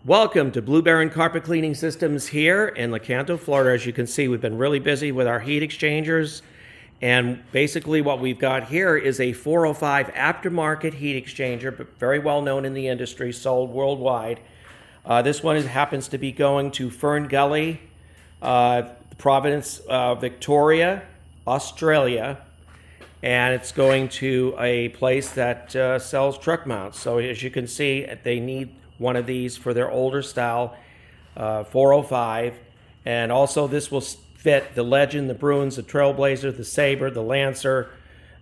Welcome to Blue Baron Carpet Cleaning Systems here in Lecanto, Florida. As you can see, we've been really busy with our heat exchangers. And basically what we've got here is a 405 aftermarket heat exchanger, but very well known in the industry, sold worldwide. This one happens to be going to Fern Gully, Providence, Victoria, Australia. And it's going to a place that sells truck mounts. So as you can see, they need one of these for their older style 405. And also this will fit the Legend, the Bruins, the Trailblazer, the Sabre, the Lancer,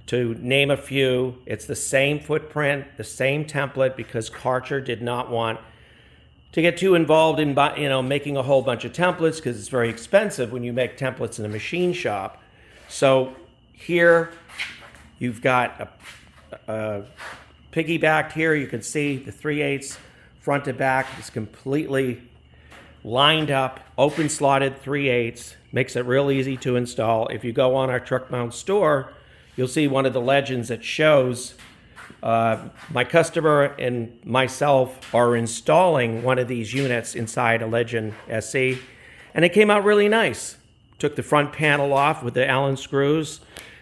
to name a few. It's the same footprint, the same template, because Karcher did not want to get too involved in making a whole bunch of templates, because it's very expensive when you make templates in a machine shop. So here you've got a piggybacked here. You can see the 3/8 front to back is completely lined up, open slotted 3/8, makes it real easy to install. If you go on our truck mount store, you'll see one of the Legends that shows my customer and myself are installing one of these units inside a Legend SC, and it came out really nice. Took the front panel off with the Allen screws,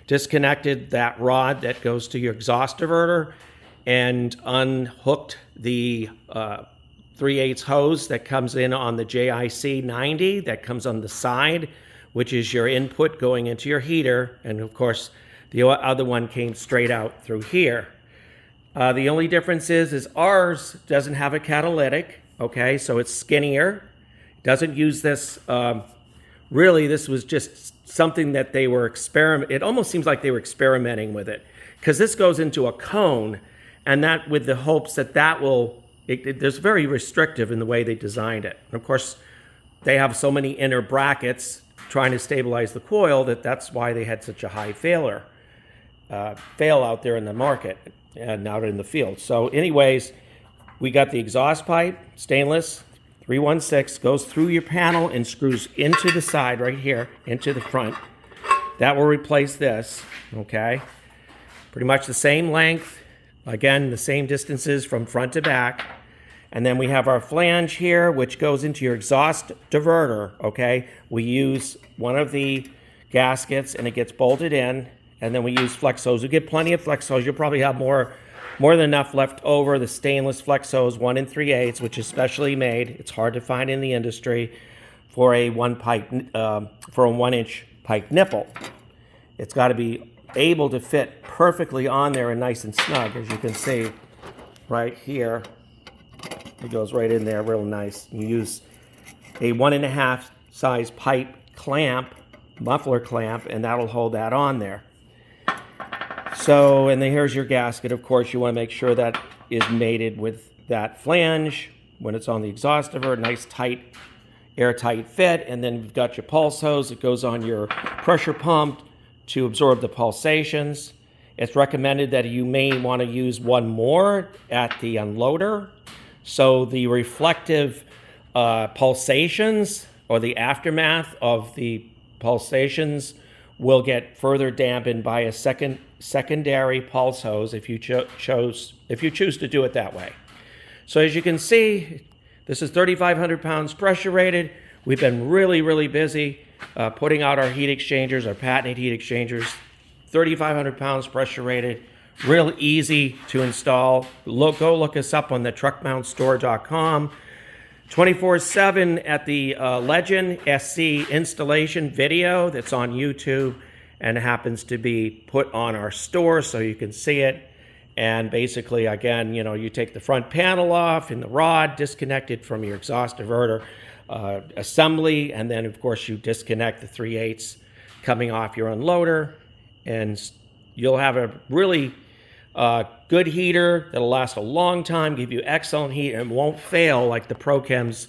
disconnected that rod that goes to your exhaust diverter, and unhooked the 3/8 hose that comes in on the JIC 90 that comes on the side, which is your input going into your heater. And of course, the other one came straight out through here. The only difference is ours doesn't have a catalytic, okay? So it's skinnier. It doesn't use this. Really, this was just something that they were it almost seems like they were experimenting with it, because this goes into a cone, and that with the hopes that that will, there's very restrictive in the way they designed it. And of course, they have so many inner brackets trying to stabilize the coil that's why they had such a high fail out there in the market and out in the field. So anyways, we got the exhaust pipe, stainless, 316, goes through your panel and screws into the side right here, into the front. That will replace this, okay? Pretty much the same length. Again, the same distances from front to back. And then we have our flange here, which goes into your exhaust diverter, okay? We use one of the gaskets and it gets bolted in, and then we use flex hose. We get plenty of flex hose. You'll probably have more than enough left over. The stainless flex hose, 1 3/8, which is specially made. It's hard to find in the industry for a 1-inch pipe nipple. It's got to be able to fit perfectly on there and nice and snug, as you can see right here. It goes right in there real nice. You use a 1.5 size pipe clamp, muffler clamp, and that'll hold that on there. So, and then here's your gasket. Of course, you want to make sure that is mated with that flange when it's on the exhaust diverter. Nice tight, airtight fit. And then you've got your pulse hose. It goes on your pressure pump to absorb the pulsations. It's recommended that you may want to use one more at the unloader, so the reflective pulsations or the aftermath of the pulsations will get further dampened by a secondary pulse hose if you choose to do it that way. So as you can see, this is 3,500 pounds pressure rated. We've been really busy putting out our heat exchangers, our patented heat exchangers. 3,500 pounds pressure rated, real easy to install. Go look us up on the truckmountstore.com. 24/7 at the Legend SC installation video that's on YouTube and happens to be put on our store so you can see it. And basically, again, you take the front panel off and the rod disconnected from your exhaust diverter assembly, and then of course you disconnect the 3/8 coming off your unloader, and you'll have a really good heater that'll last a long time, give you excellent heat, and won't fail like the ProChems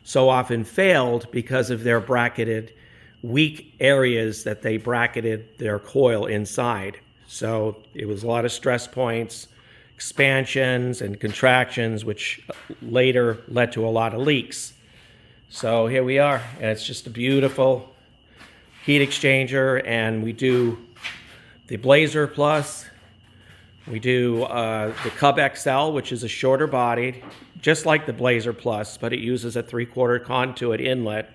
so often failed because of their bracketed weak areas that they bracketed their coil inside. So it was a lot of stress points, expansions and contractions, which later led to a lot of leaks. So here we are, and it's just a beautiful heat exchanger, and we do the Blazer Plus, We do the Cub XL, which is a shorter bodied, just like the Blazer Plus, but it uses a 3/4 conduit inlet.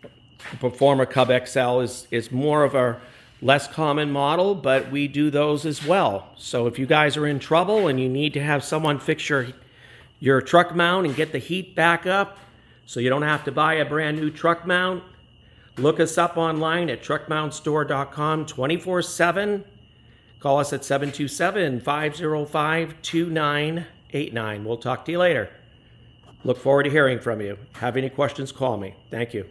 The Performer Cub XL is more of a less common model, but we do those as well. So if you guys are in trouble and you need to have someone fix your truck mount and get the heat back up so you don't have to buy a brand new truck mount, look us up online at truckmountstore.com 24/7. Call us at 727-505-2989. We'll talk to you later. Look forward to hearing from you. Have any questions, call me. Thank you.